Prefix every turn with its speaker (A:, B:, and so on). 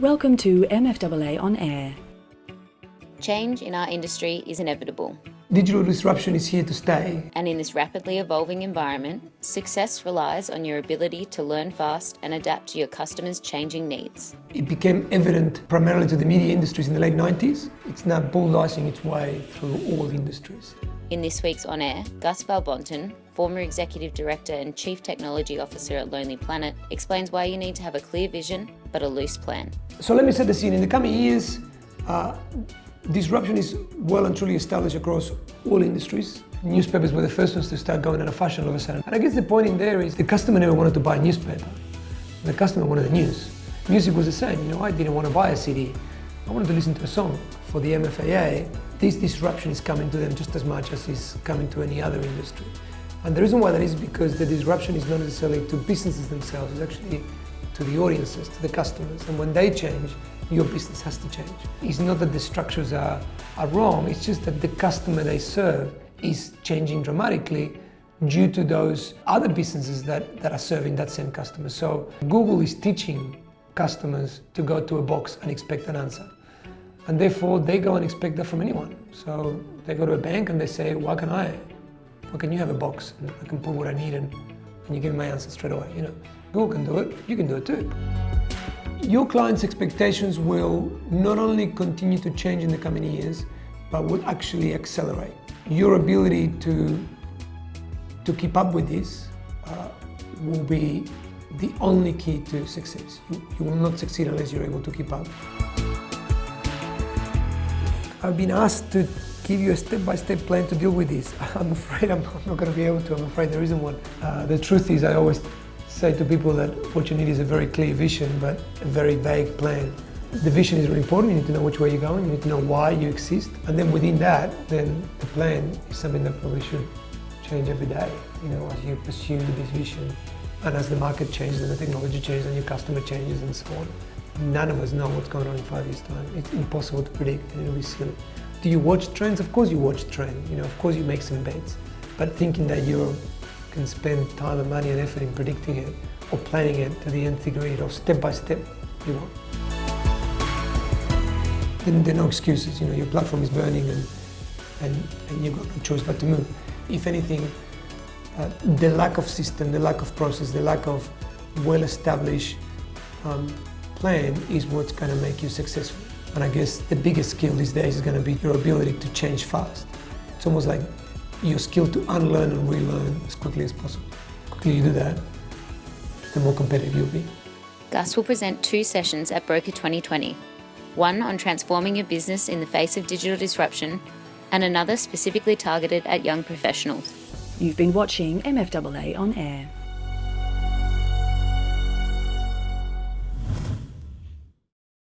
A: Welcome to MFAA On Air.
B: Change in our industry is inevitable.
C: Digital disruption is here to stay.
B: And in this rapidly evolving environment, success relies on your ability to learn fast and adapt to your customers' changing needs.
C: It became evident primarily to the media industries in the late 90s. It's now bulldozing its way through all industries.
B: In this week's On Air, Gus Balbontin, former Executive Director and Chief Technology Officer at Lonely Planet, explains why you need to have a clear vision but a loose plan.
C: So let me set the scene. In the coming years, disruption is well and truly established across all industries. Newspapers were the first ones to start going out of fashion all of a sudden. And I guess the point in there is the customer never wanted to buy a newspaper. The customer wanted the news. Music was the same. I didn't want to buy a CD. I wanted to listen to a song. For the MFAA, this disruption is coming to them just as much as it's coming to any other industry. And the reason why that is because the disruption is not necessarily to businesses themselves, it's actually to the audiences, to the customers. And when they change, your business has to change. It's not that the structures are wrong, it's just that the customer they serve is changing dramatically due to those other businesses that are serving that same customer. So Google is teaching customers to go to a box and expect an answer. And therefore they go and expect that from anyone. So they go to a bank and they say, why can you have a box and I can put what I need and you give me my answer straight away. Google can do it, you can do it too. Your clients' expectations will not only continue to change in the coming years, but will actually accelerate. Your ability to keep up with this will be the only key to success. You will not succeed unless you're able to keep up. I've been asked to give you a step-by-step plan to deal with this. I'm afraid I'm not going to be able to. I'm afraid there isn't one. The truth is, I always say to people that what you need is a very clear vision, but a very vague plan. The vision is really important. You need to know which way you're going. You need to know why you exist. And then within that, then the plan is something that probably should change every day, as you pursue this vision. And as the market changes and the technology changes and your customer changes and so on. None of us know what's going on in 5 years' time. It's impossible to predict and it'll be silly. Do you watch trends? Of course you watch trends. Of course you make some bets. But thinking that you can spend time and money and effort in predicting it or planning it to the nth degree or step by step, you won't. Then there are no excuses. Your platform is burning and you've got no choice but to move. If anything, the lack of system, the lack of process, the lack of well-established plan is what's going to make you successful. And I guess the biggest skill these days is going to be your ability to change fast. It's almost like your skill to unlearn and relearn as quickly as possible. The quicker you do that, the more competitive you'll be.
B: Gus will present 2 sessions at Broker 2020, one on transforming your business in the face of digital disruption and another specifically targeted at young professionals.
A: You've been watching MFAA On Air.